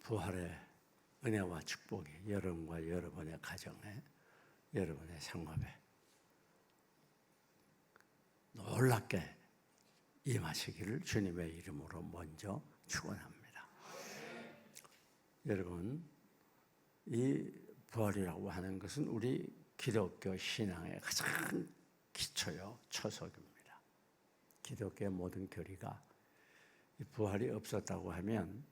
부활의 은혜와 축복이 여러분과 여러분의 가정에, 여러분의 생활에 놀랍게 임하시기를 주님의 이름으로 먼저 축원합니다. 여러분, 이 부활이라고 하는 것은 우리 기독교 신앙의 가장 기초요, 초석입니다. 기독교의 모든 교리가 이 부활이 없었다고 하면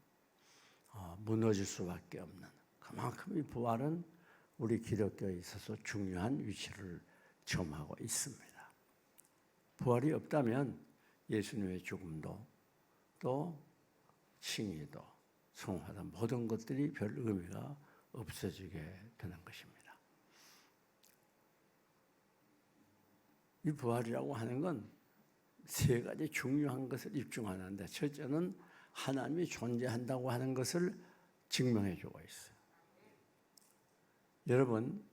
무너질 수밖에 없는, 그만큼 이 부활은 우리 기독교에 있어서 중요한 위치를 점하고 있습니다. 부활이 없다면 예수님의 죽음도 또 칭의도 성화도 모든 것들이 별 의미가 없어지게 되는 것입니다. 이 부활이라고 하는 건 세 가지 중요한 것을 입증하는데, 첫째는 하나님이 존재한다고 하는 것을 증명해 주고 있어요. 여러분,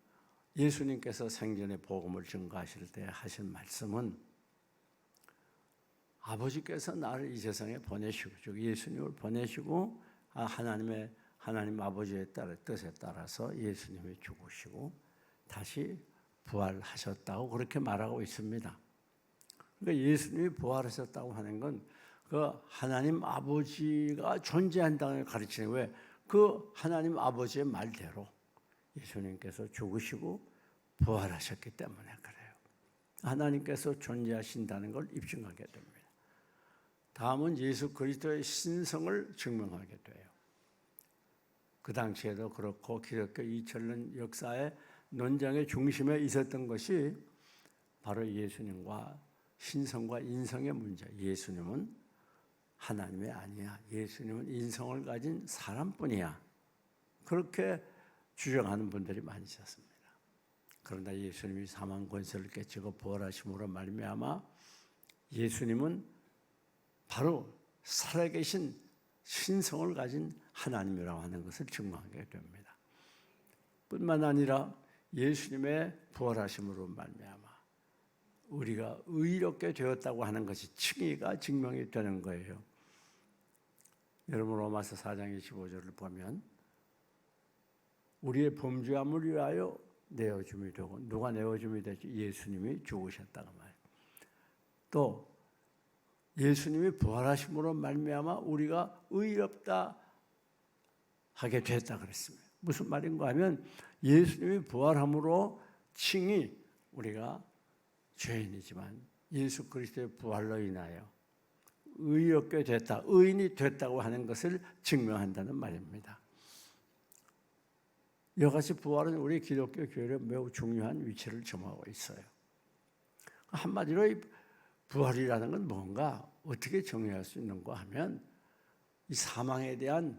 예수님께서 생전에 복음을 전가하실 때 하신 말씀은 아버지께서 나를 이 세상에 보내시고, 즉 예수님을 보내시고 하나님 아버지의 뜻에 따라서 예수님이 죽으시고 다시 부활하셨다고 그렇게 말하고 있습니다. 그러니까 예수님이 부활하셨다고 하는 건 그 하나님 아버지가 존재한다는 가르치는, 왜? 그 하나님 아버지의 말대로 예수님께서 죽으시고 부활하셨기 때문에 그래요. 하나님께서 존재하신다는 걸 입증하게 됩니다. 다음은 예수 그리스도의 신성을 증명하게 돼요. 그 당시에도 그렇고 기독교 2000년 역사의 논쟁의 중심에 있었던 것이 바로 예수님과 신성과 인성의 문제. 예수님은 하나님이 아니야. 예수님은 인성을 가진 사람뿐이야. 그렇게 주장하는 분들이 많이 있었습니다. 그러나 예수님이 사망 권세를 깨치고 부활하심으로 말미암아 예수님은 바로 살아계신 신성을 가진 하나님이라고 하는 것을 증명하게 됩니다. 뿐만 아니라 예수님의 부활하심으로 말미암아 우리가 의롭게 되었다고 하는 것이 칭의가 증명이 되는 거예요. 여러분, 로마서 4장 25절을 보면 우리의 범죄함을 위하여 내어줌이 되고, 누가 내어줌이 되지? 예수님이 죽으셨다고 말해요. 또 예수님이 부활하심으로 말미암아 우리가 의롭다 하게 됐다 그랬습니다. 무슨 말인가 하면 예수님이 부활함으로 칭이 우리가 죄인이지만 예수 그리스도의 부활로 인하여 의롭게 됐다, 의인이 됐다고 하는 것을 증명한다는 말입니다. 이같이 부활은 우리 기독교 교회에 매우 중요한 위치를 점하고 있어요. 한마디로 이 부활이라는 건 뭔가 어떻게 정의할 수 있는가 하면 이 사망에 대한,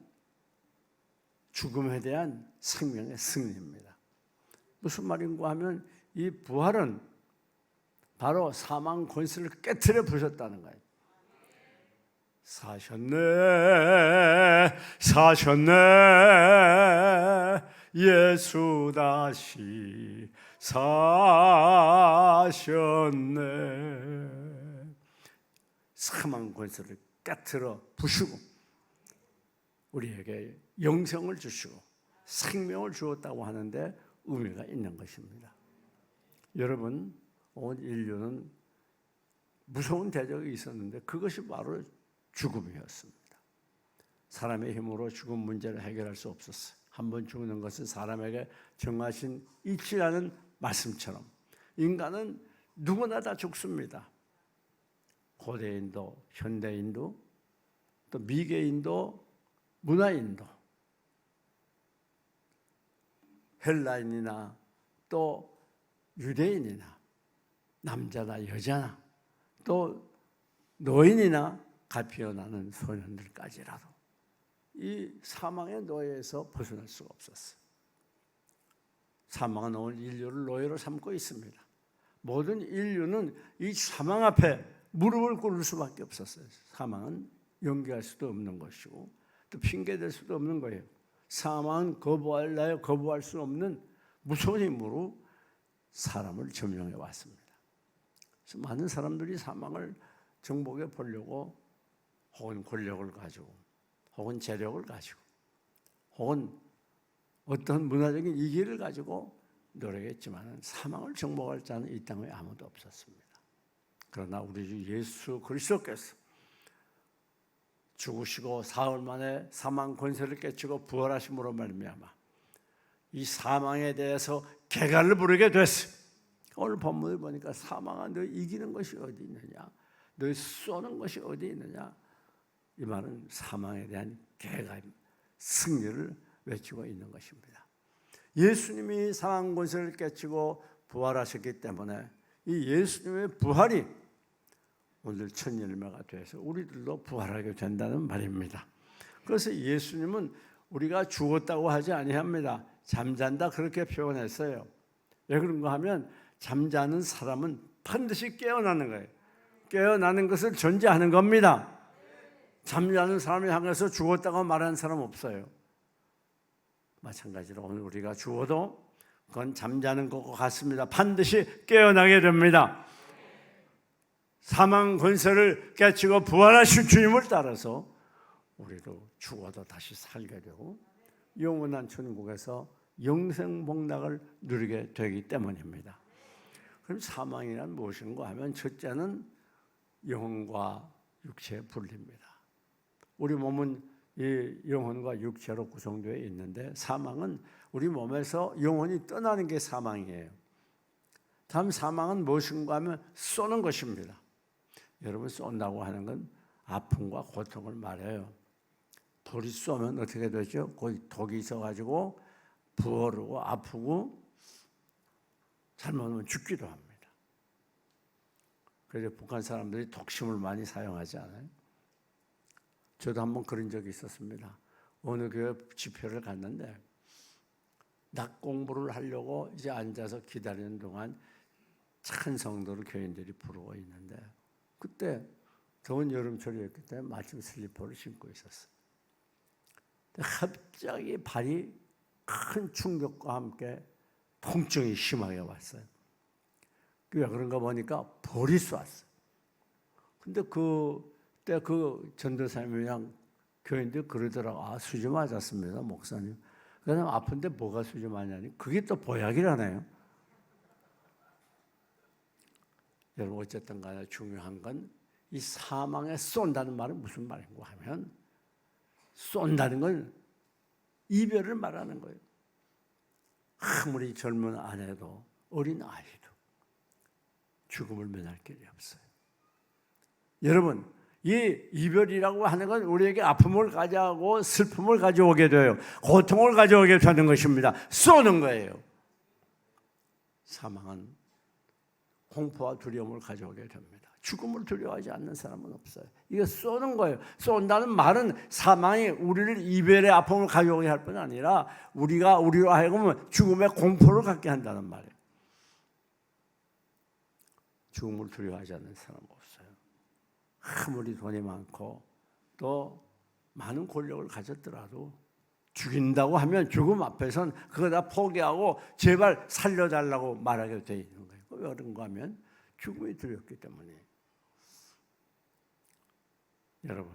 죽음에 대한 생명의 승리입니다. 무슨 말인가 하면 이 부활은 바로 사망 권세를 깨트려 부셨다는 거예요. 사셨네 예수 다시 사셨네. 사망 권세를 깨트려 부시고 우리에게 영생을 주시고 생명을 주었다고 하는데 의미가 있는 것입니다. 여러분, 온 인류는 무서운 대적이 있었는데 그것이 바로 죽음이었습니다. 사람의 힘으로 죽음 문제를 해결할 수 없었어요. 한번 죽는 것은 사람에게 정하신 이치라는 말씀처럼 인간은 누구나 다 죽습니다. 고대인도, 현대인도, 또 미개인도, 문화인도, 헬라인이나 또 유대인이나 남자나 여자나 또 노인이나 갓 피어나는 소년들까지라도 이 사망의 노예에서 벗어날 수가 없었어요. 사망은 오늘 인류를 노예로 삼고 있습니다. 모든 인류는 이 사망 앞에 무릎을 꿇을 수밖에 없었어요. 사망은 연기할 수도 없는 것이고 또 핑계댈 수도 없는 거예요. 사망은 거부할 수 없는 무서운 힘으로 사람을 점령해 왔습니다. 그래서 많은 사람들이 사망을 정복해 보려고 혹은 권력을 가지고 혹은 재력을 가지고 혹은 어떤 문화적인 이기를 가지고 노력했지만 사망을 정복할 자는 이 땅에 아무도 없었습니다. 그러나 우리 주 예수 그리스도께서 죽으시고 사흘 만에 사망 권세를 깨치고 부활하심으로 말미암아 이 사망에 대해서 개가를 부르게 됐어요. 오늘 본문을 보니까 사망아 너 이기는 것이 어디 있느냐, 너 쏘는 것이 어디 있느냐, 이 말은 사망에 대한 개가 승리를 외치고 있는 것입니다. 예수님이 사망 권세를 깨치고 부활하셨기 때문에 이 예수님의 부활이 오늘 첫 열매가 돼서 우리들도 부활하게 된다는 말입니다. 그래서 예수님은 우리가 죽었다고 하지 아니합니다. 잠잔다 그렇게 표현했어요. 왜 그런가 하면 잠자는 사람은 반드시 깨어나는 거예요. 깨어나는 것을 전제하는 겁니다. 잠자는 사람을 향해서 죽었다고 말하는 사람 없어요. 마찬가지로 오늘 우리가 죽어도 그건 잠자는 것과 같습니다. 반드시 깨어나게 됩니다. 사망 권세를 깨치고 부활하신 주님을 따라서 우리도 죽어도 다시 살게 되고 영원한 천국에서 영생복락을 누리게 되기 때문입니다. 그럼 사망이란 무엇인가 하면 첫째는 영혼과 육체의 분리입니다. 우리 몸은 이 영혼과 육체로 구성되어 있는데 사망은 우리 몸에서 영혼이 떠나는 게 사망이에요. 다음 사망은 무엇인가 하면 쏘는 것입니다. 여러분 쏜다고 하는 건 아픔과 고통을 말해요. 돌이 쏘면 어떻게 되죠? 거기 독이 있어가지고 부어르고 아프고 잘못하면 죽기도 합니다. 그래서 북한 사람들이 독심을 많이 사용하지 않아요? 저도 한번 그런 적이 있었습니다. 어느 교회 집회를 갔는데 낮 공부를 하려고 이제 앉아서 기다리는 동안 착한 성도를 교인들이 부르고 있는데 그때 더운 여름철이었기 때문에 마침 슬리퍼를 신고 있었어요. 갑자기 발이 큰 충격과 함께 통증이 심하게 왔어요. 왜 그런가 보니까 벌이 쐈어요. 근데 그때 그 전도사님이랑 교인들 그러더라고. 아, 수지 맞았습니다, 목사님. 그냥 아픈데 뭐가 수지 맞냐니? 그게 또 보약이라네요. 여러분 어쨌든 간에 중요한 건 이 사망에 쏜다는 말은 무슨 말인가 하면 쏜다는 건 이별을 말하는 거예요. 아무리 젊은 아내도 어린 아이도 죽음을 면할 길이 없어요. 여러분 이 이별이라고 하는 건 우리에게 아픔을 가져오고 슬픔을 가져오게 돼요. 고통을 가져오게 되는 것입니다. 쏘는 거예요. 사망은 공포와 두려움을 가져오게 됩니다. 죽음을 두려워하지 않는 사람은 없어요. 이거 쏘는 거예요. 쏜다는 말은 사망이 우리를 이별의 아픔을 가져오게 할 뿐 아니라 우리로 하여금 죽음의 공포를 갖게 한다는 말이에요. 죽음을 두려워하지 않는 사람은 없어요. 아무리 돈이 많고 또 많은 권력을 가졌더라도 죽인다고 하면 죽음 앞에선 그거 다 포기하고 제발 살려달라고 말하게 되어 있는 거예요. 왜 그런가 하면 죽음이 두렵기 때문에. 여러분,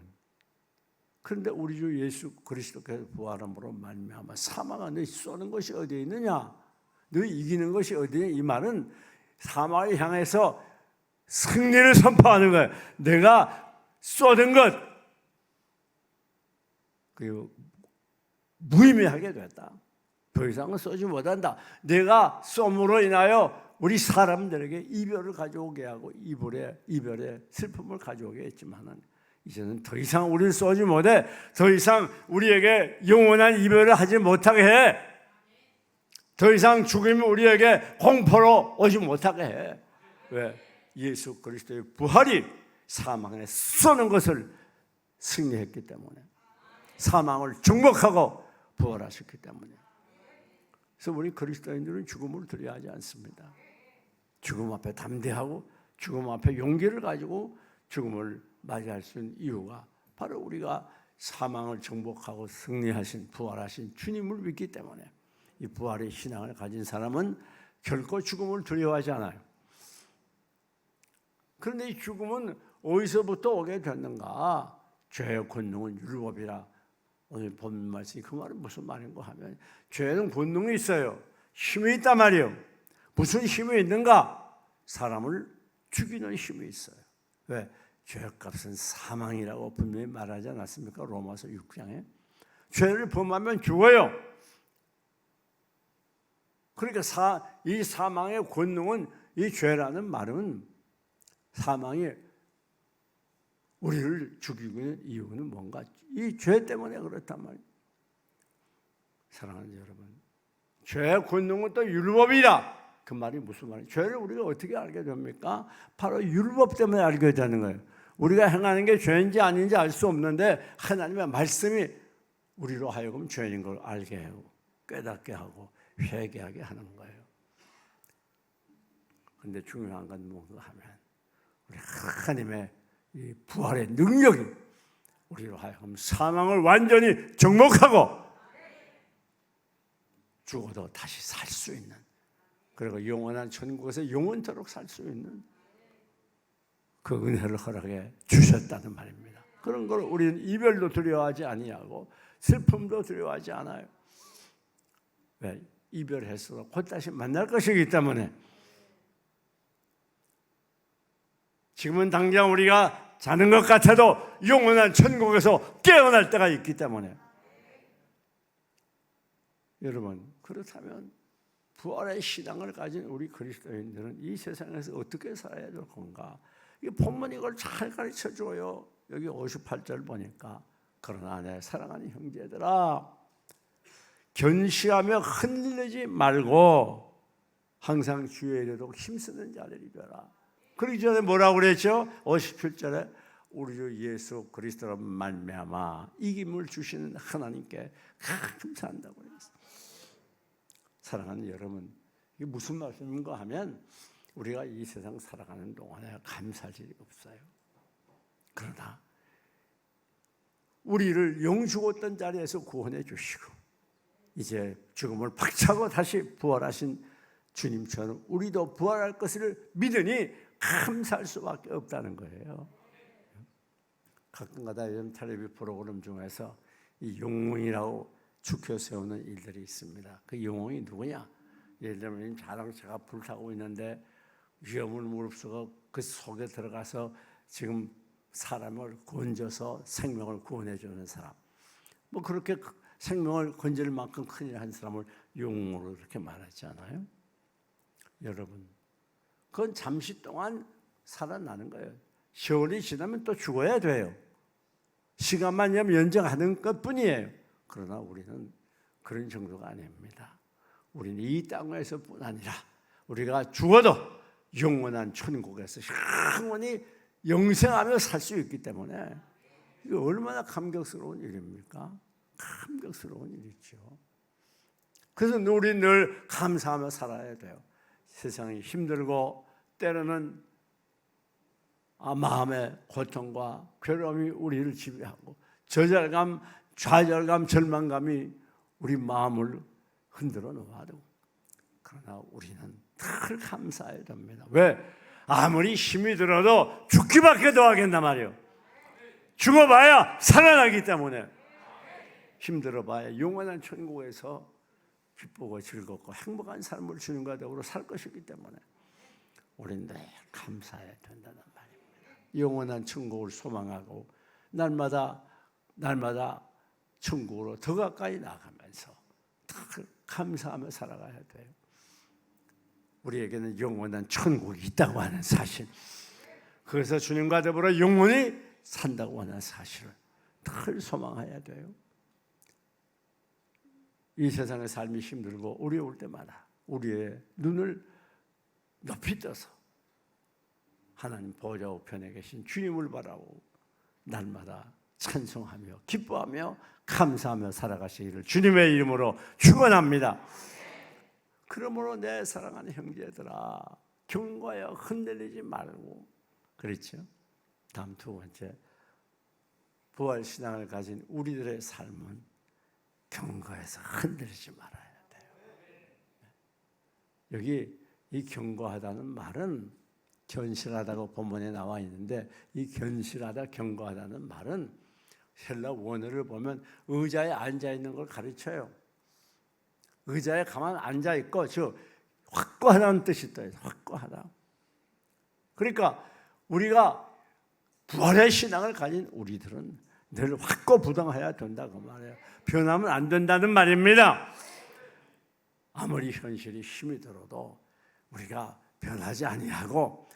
그런데 우리 주 예수 그리스도께서 부활함으로 말미암아 사망아 너희 쏘는 것이 어디에 있느냐, 너희 이기는 것이 어디에 있느냐, 이 말은 사망을 향해서 승리를 선포하는 거예요. 내가 쏘는 것 그리고 무의미하게 됐다. 더 이상은 쏘지 못한다. 내가 쏘므로 인하여 우리 사람들에게 이별을 가져오게 하고 이별의 슬픔을 가져오게 했지만은 이제는 더 이상 우리를 쏘지 못해. 더 이상 우리에게 영원한 이별을 하지 못하게 해. 더 이상 죽음이 우리에게 공포로 오지 못하게 해. 왜? 예수 그리스도의 부활이 사망에 쏘는 것을 승리했기 때문에, 사망을 정복하고 부활하셨기 때문에. 그래서 우리 그리스도인들은 죽음을 두려워하지 않습니다. 죽음 앞에 담대하고 죽음 앞에 용기를 가지고 죽음을 맞이할 수 있는 이유가 바로 우리가 사망을 정복하고 승리하신 부활하신 주님을 믿기 때문에. 이 부활의 신앙을 가진 사람은 결코 죽음을 두려워하지 않아요. 그런데 이 죽음은 어디서부터 오게 됐는가? 죄의 권능은 율법이라 오늘 본 말씀이 그 말은 무슨 말인가 하면 죄는 본능이 있어요. 힘이 있단 말이에요. 무슨 힘이 있는가? 사람을 죽이는 힘이 있어요. 왜? 죄값은 사망이라고 분명히 말하지 않았습니까? 로마서 6장에. 죄를 범하면 죽어요. 그러니까 이 사망의 권능은, 이 죄라는 말은 사망이 우리를 죽이고 있는 이유는 뭔가? 이 죄 때문에 그렇단 말이에요. 사랑하는 여러분, 죄의 권능은 또 율법이다. 그 말이 무슨 말이에요? 죄를 우리가 어떻게 알게 됩니까? 바로 율법 때문에 알게 되는 거예요. 우리가 행하는 게 죄인지 아닌지 알 수 없는데 하나님의 말씀이 우리로 하여금 죄인 걸 알게 하고 깨닫게 하고 회개하게 하는 거예요. 그런데 중요한 건 뭔가 하면 우리 하나님의 이 부활의 능력이 우리로 하여금 사망을 완전히 정복하고 죽어도 다시 살 수 있는, 그리고 영원한 천국에서 영원토록 살 수 있는 그 은혜를 허락해 주셨다는 말입니다. 그런 걸 우리는 이별도 두려워하지 아니하고 슬픔도 두려워하지 않아요. 왜? 이별해서 곧 다시 만날 것이기 때문에. 지금은 당장 우리가 자는 것 같아도 영원한 천국에서 깨어날 때가 있기 때문에. 여러분, 그렇다면 부활의 신앙을 가진 우리 그리스도인들은 이 세상에서 어떻게 살아야 될 건가? 이 본문이 이걸 잘 가르쳐 줘요. 여기 58절 보니까, 그러나 내 사랑하는 형제들아, 견시하며 흔들리지 말고 항상 주의 이르도록 힘쓰는 자들이 되라. 그러기 전에 뭐라고 그랬죠? 57절에 우리 주 예수 그리스도로 말미암아 이김을 주시는 하나님께 감사한다고 그랬어요. 사랑하는 여러분, 이게 무슨 말씀인가 하면 우리가 이 세상 살아가는 동안에 감사할 일이 없어요. 그러나 우리를 영 죽었던 자리에서 구원해 주시고 이제 죽음을 박차고 다시 부활하신 주님처럼 우리도 부활할 것을 믿으니 감사할 수밖에 없다는 거예요. 가끔가다 요즘 텔레비 프로그램 중에서 이 영웅이라고 축혀 세우는 일들이 있습니다. 그 영웅이 누구냐? 예를 들면 자동차가 불타고 있는데 위험을 무릅쓰고 그 속에 들어가서 지금 사람을 건져서 생명을 구원해 주는 사람. 뭐 그렇게 생명을 건질 만큼 큰일 한 사람을 영웅으로 그렇게 말하지 않아요? 여러분, 그건 잠시 동안 살아나는 거예요. 세월이 지나면 또 죽어야 돼요. 시간만 연장하는 것뿐이에요. 그러나 우리는 그런 정도가 아닙니다. 우리는 이 땅에서뿐 아니라 우리가 죽어도 영원한 천국에서 영원히 영생하며 살 수 있기 때문에 이게 얼마나 감격스러운 일입니까? 감격스러운 일이죠. 그래서 우리 늘 감사하며 살아야 돼요. 세상이 힘들고 때로는 마음의 고통과 괴로움이 우리를 지배하고 저절감, 좌절감, 절망감이 우리 마음을 흔들어 놓아도 그러나 우리는 늘 감사해야 됩니다. 왜? 아무리 힘이 들어도 죽기밖에 더 하겠단 말이에요. 죽어봐야 살아나기 때문에. 힘들어봐야 영원한 천국에서 기쁘고 즐겁고 행복한 삶을 주님과 더불어 살 것이기 때문에 우리는 늘 감사해야 된다는 말입니다. 영원한 천국을 소망하고 날마다 천국으로 더 가까이 나가면서 늘 감사하며 살아가야 돼요. 우리에게는 영원한 천국이 있다고 하는 사실, 그래서 주님과 더불어 영원히 산다고 하는 사실을 늘 소망해야 돼요. 이 세상의 삶이 힘들고 어려울 때마다 우리의 눈을 높이 떠서 하나님 보좌 우편에 계신 주님을 바라보고 날마다 찬송하며 기뻐하며 감사하며 살아가시기를 주님의 이름으로 축원합니다. 그러므로 내 사랑하는 형제들아, 경고하여 흔들리지 말고. 그렇죠? 다음 두 번째, 부활신앙을 가진 우리들의 삶은 경고해서 흔들리지 말아야 돼요. 여기 이 경고하다는 말은 견실하다고 본문에 나와 있는데, 이 견실하다, 경고하다는 말은 헬라 원어를 보면 의자에 앉아 있는 걸 가르쳐요. 의자에 가만 앉아 있고 저 확고하다는 뜻이 있다. 확고하다. 그러니까 우리가 부활의 신앙을 가진 우리들은 늘 확고부동해야 된다고 말해요. 변하면 안 된다는 말입니다. 아무리 현실이 힘이 들어도 우리가 변하지 아니하고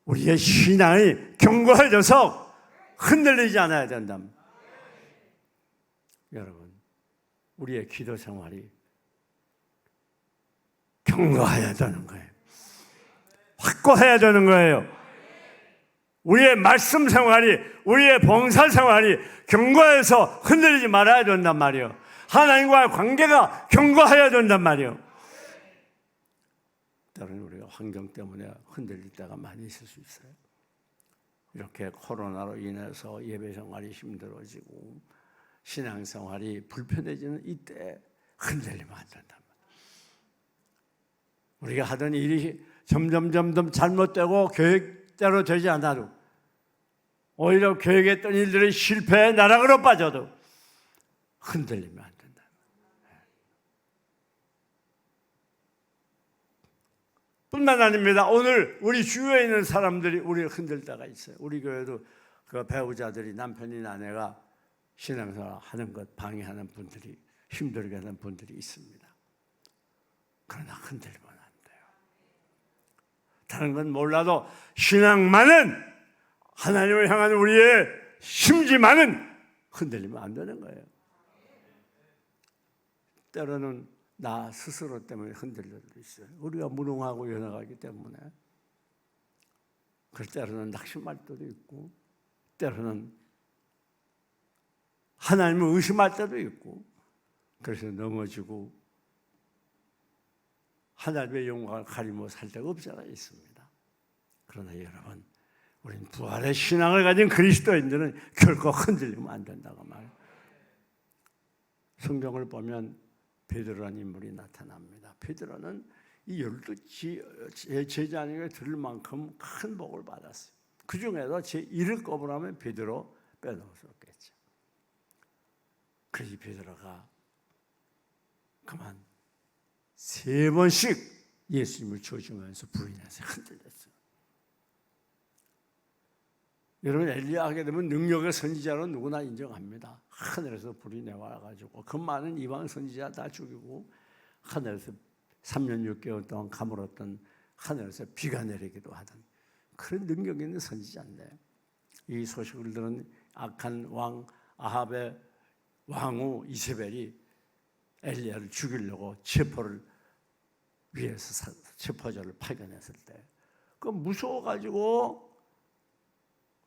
우리의 신앙이 견고해져서 흔들리지 않아야 된다. 여러분, 우리의 기도 생활이 견고해야 되는 거예요. 확고해야 되는 거예요. 우리의 말씀 생활이, 우리의 봉사 생활이 견고해서 흔들리지 말아야 된단 말이에요. 하나님과의 관계가 견고해야 된단 말이에요. 때로는 우리가 환경 때문에 흔들릴 때가 많이 있을 수 있어요. 이렇게 코로나로 인해서 예배 생활이 힘들어지고 신앙 생활이 불편해지는 이때 흔들리면 안 된단 말이에요. 우리가 하던 일이 점점 잘못되고 계획대로 되지 않아도 오히려 계획했던 일들이 실패의 나락으로 빠져도 흔들리면 안 된다. 뿐만 아닙니다. 오늘 우리 주위에 있는 사람들이 우리를 흔들 때가 있어요. 우리 교회도 그 배우자들이 남편이나 아내가 신앙생활 하는 것 방해하는 분들이 힘들게 하는 분들이 있습니다. 그러나 흔들리면 안 돼요. 다른 건 몰라도 신앙만은 하나님을 향한 우리의 심지만은 흔들리면 안 되는 거예요. 때로는 나 스스로 때문에 흔들릴 때도 있어요. 우리가 무능하고 연약하기 때문에. 그럴 때로는 낙심할 때도 있고 때로는 하나님을 의심할 때도 있고 그래서 넘어지고 하나님의 영광을 가리며 살 때가 없잖아 있습니다. 그러나 여러분, 우리는 부활의 신앙을 가진 그리스도인들은 결코 흔들리면 안 된다고 말해요. 성경을 보면 베드로라는 인물이 나타납니다. 베드로는 이 12 제자에게 들을 만큼 큰 복을 받았어요. 그 중에도 제 이를 꼽으라면 베드로 빼놓을 수 없겠죠. 그래서 베드로가 그만 3번씩 예수님을 조심하면서 부인해서 흔들렸어요. 여러분, 엘리야 하게 되면 능력의 선지자로 누구나 인정합니다. 하늘에서 불이 내와가지고 그 많은 이방 선지자 다 죽이고 하늘에서 3년 6개월 동안 가물었던 하늘에서 비가 내리기도 하던 그런 능력 있는 선지자인데 이 소식을 들은 악한 왕 아합의 왕후 이세벨이 엘리야를 죽이려고 체포를 위해서 체포자를 파견했을 때 그 무서워가지고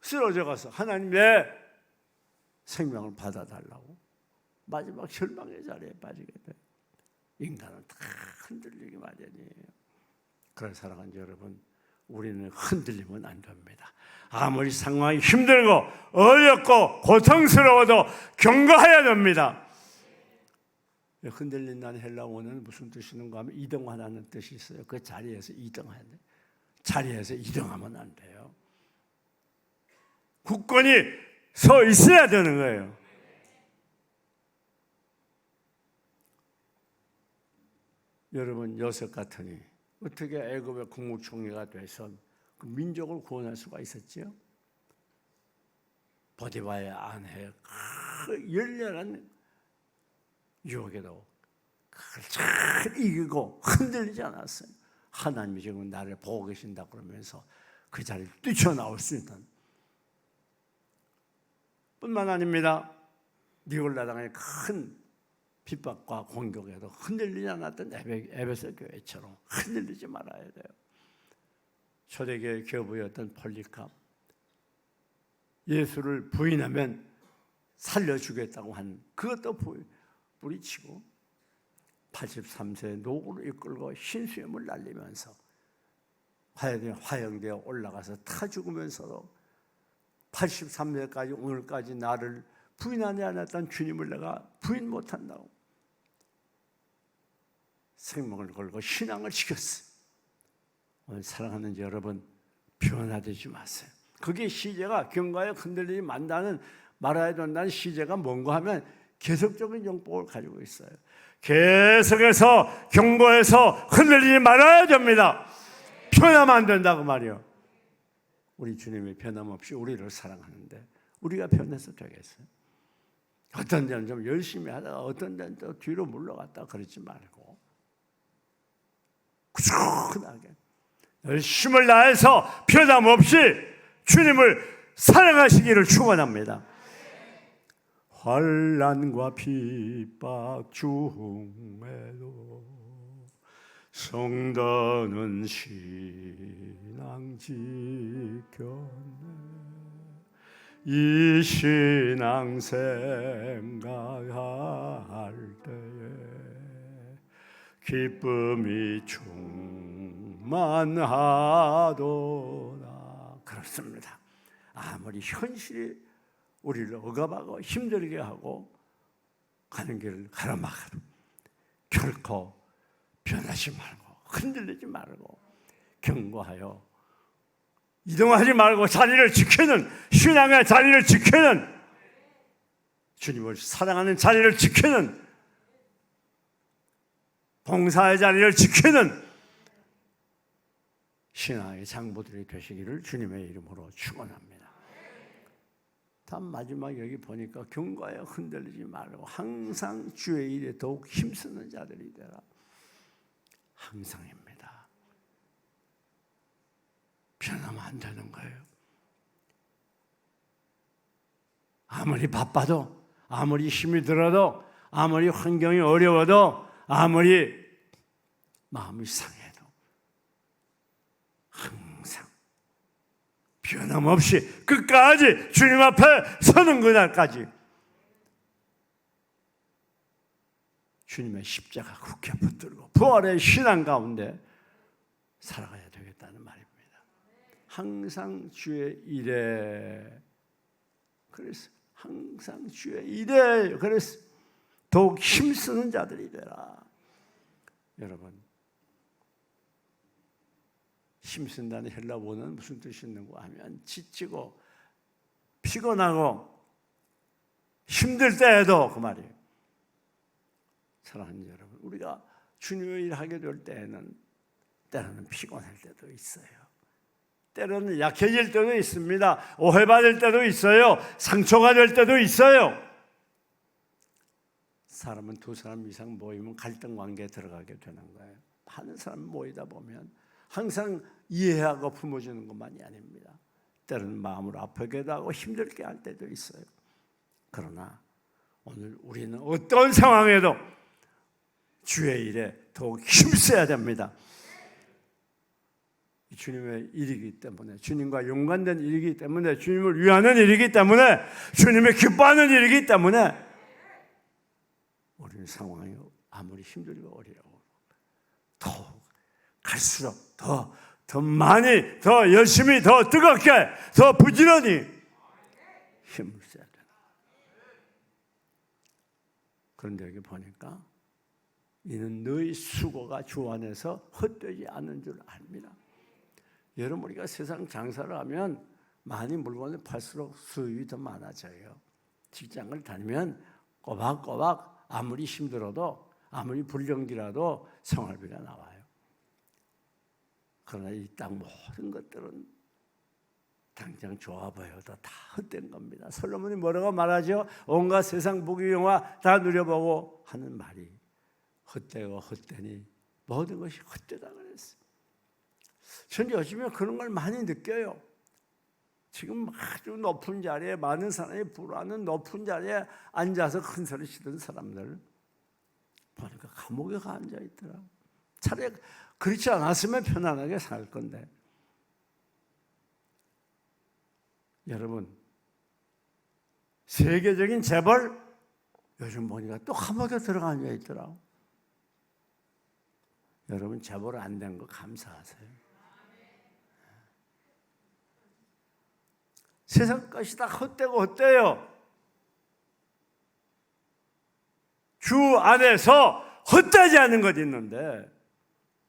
쓰러져 가서 하나님 내 생명을 받아달라고 마지막 절망의 자리에 빠지게 돼. 인간은 다 흔들리기 마련이에요. 그런 사랑하는 여러분, 우리는 흔들리면 안 됩니다. 아무리 상황이 힘들고 어렵고 고통스러워도 견고해야 됩니다. 흔들린다는 헬라 원어는 무슨 뜻이는가 하면 이동하라는 뜻이 있어요. 그 자리에서 이동해야 돼. 자리에서 이동하면 안 돼요. 굳건히 서 있어야 되는 거예요. 여러분, 요셉 같으니 어떻게 애굽의 국무총리가 돼서 그 민족을 구원할 수가 있었죠? 보디바의 아내의 그 열렬한 유혹에도 그걸 잘 이기고 흔들리지 않았어요. 하나님이 지금 나를 보고 계신다 그러면서 그 자리를 뛰쳐나올 수 있는 뿐만 아닙니다. 니골라당의 큰 핍박과 공격에도 흔들리지 않았던 에베소 교회처럼 흔들리지 말아야 돼요. 초대교회 교부였던 폴리캅, 예수를 부인하면 살려주겠다고 한 그것도 뿌리치고 83세에 노구를 이끌고 신수염을 날리면서 화형되어 올라가서 타 죽으면서도 83세까지 오늘까지 나를 부인하지 않았던 주님을 내가 부인 못한다고 생명을 걸고 신앙을 지켰어요. 오늘 사랑하는 여러분, 변화되지 마세요. 그게 시제가 견고하여 흔들리지 만다는 말아야 된다는 시제가 뭔가 하면 계속적인 용법을 가지고 있어요. 계속해서 경고해서 흔들리지 말아야 됩니다. 변하면 안 된다고 말이요. 우리 주님이 변함없이 우리를 사랑하는데 우리가 변해서 되겠어요? 어떤 데는 좀 열심히 하다가 어떤 데는 또 뒤로 물러갔다 그러지 말고 꾸준하게 열심을 다해서 변함없이 주님을 사랑하시기를 축원합니다. 환난과 핍박 중에도 성도는 신앙 지켰네. 이 신앙 생각할 때에 기쁨이 충만하도다. 그렇습니다. 아무리 현실이 우리를 억압하고 힘들게 하고 가는 길을 가로막아도 결코 변하지 말고 흔들리지 말고 경고하여 이동하지 말고 자리를 지키는, 신앙의 자리를 지키는, 주님을 사랑하는 자리를 지키는, 봉사의 자리를 지키는 신앙의 장보들이 되시기를 주님의 이름으로 축원합니다. 다음 마지막 여기 보니까 경고하여 흔들리지 말고 항상 주의 일에 더욱 힘쓰는 자들이 되라. 항상입니다. 변하면 안 되는 거예요. 아무리 바빠도, 아무리 힘이 들어도, 아무리 환경이 어려워도, 아무리 마음이 상해도 항상 변함없이 끝까지 주님 앞에 서는 그날까지 주님의 십자가 굳게 붙들고 부활의 신앙 가운데 살아가야 되겠다는 말입니다. 항상 주의 일에, 그래서 항상 주의 일에, 그래서 더욱 힘쓰는 자들이 되라. 여러분, 힘쓴다는 헬라어는 무슨 뜻이 있는가 하면 지치고 피곤하고 힘들 때에도 그 말이에요. 사랑하는 여러분, 우리가 주님의 일을 하게 될 때에는 때로는 피곤할 때도 있어요. 때로는 약해질 때도 있습니다. 오해받을 때도 있어요. 상처가 될 때도 있어요. 사람은 두 사람 이상 모이면 갈등 관계에 들어가게 되는 거예요. 많은 사람 모이다 보면 항상 이해하고 품어주는 것만이 아닙니다. 때로는 마음을 아프게도 하고 힘들게 할 때도 있어요. 그러나 오늘 우리는 어떤 상황에도 주의 일에 더욱 힘써야 됩니다. 주님의 일이기 때문에, 주님과 연관된 일이기 때문에, 주님을 위하는 일이기 때문에, 주님이 기뻐하는 일이기 때문에 우리는 상황이 아무리 힘들고 어려워 더욱 갈수록 더 많이, 더 열심히, 더 뜨겁게, 더 부지런히 힘을 써야 되는. 그런데 여기 보니까 이는 너희 수고가 주 안에서 헛되지 않은 줄 압니다. 여러분, 우리가 세상 장사를 하면 많이 물건을 팔수록 수입이 더 많아져요. 직장을 다니면 꼬박꼬박 아무리 힘들어도, 아무리 불경기라도 생활비가 나와요. 그러나 이 땅 모든 것들은 당장 좋아 보여도 다 헛된 겁니다. 솔로몬이 뭐라고 말하죠? 온갖 세상 부귀영화 다 누려보고 하는 말이 헛되고 헛되니 모든 것이 헛되다 그랬어요. 저는 요즘에 그런 걸 많이 느껴요. 지금 아주 높은 자리에, 많은 사람이 부러워하는 높은 자리에 앉아서 큰 소리 치던 사람들 보니까 감옥에 가 앉아있더라. 차라리 그렇지 않았으면 편안하게 살 건데. 여러분, 세계적인 재벌 요즘 보니까 또 감옥에 들어가 앉아있더라. 여러분, 재벌 안 된 거 감사하세요. 세상 것이 다 헛되고 헛돼요. 주 안에서 헛되지 않은 것이 있는데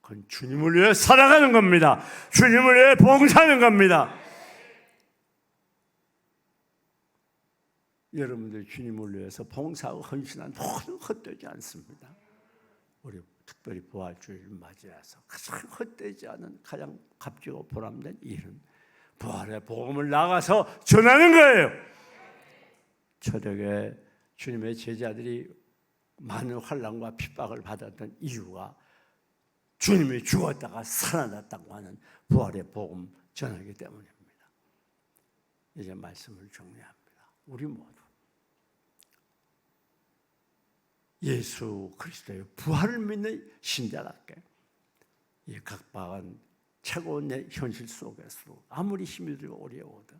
그건 주님을 위해 살아가는 겁니다. 주님을 위해 봉사하는 겁니다. 여러분들이 주님을 위해서 봉사하고 헌신한 모든 헛되지 않습니다. 우리 특별히 부활주의를 맞이해서 가장 헛되지 않은 가장 값지고 보람된 일은 부활의 복음을 나가서 전하는 거예요. 초대교회 주님의 제자들이 많은 환난과 핍박을 받았던 이유가 주님이 죽었다가 살아났다고 하는 부활의 복음 전하기 때문입니다. 이제 말씀을 정리합니다. 우리 모두 예수 그리스도의 부활을 믿는 신자답게 이 각박한 차가운 내 현실 속에서도 아무리 힘이 들고 어려워도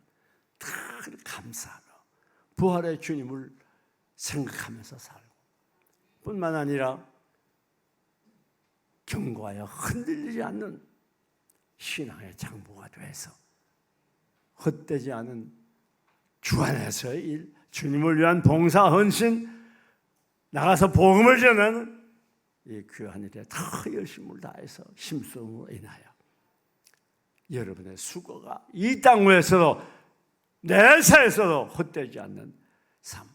다 감사하며 부활의 주님을 생각하면서 살고, 뿐만 아니라 견고하여 흔들리지 않는 신앙의 장부가 돼서 헛되지 않은 주 안에서의 일, 주님을 위한 봉사 헌신, 나가서 복음을 전하는 이 귀한 일에 다 열심을 다해서 힘쓰므로 인하여 여러분의 수고가 이 땅 위에서도 내세에서도 헛되지 않는 삶,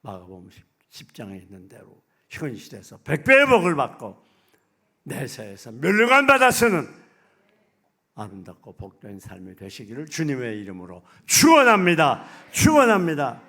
마가복음 10장에 있는 대로 현실에서 100배의 복을 받고 내세에서 멸류관 받아 쓰는 아름답고 복된 삶이 되시기를 주님의 이름으로 축원합니다. 축원합니다.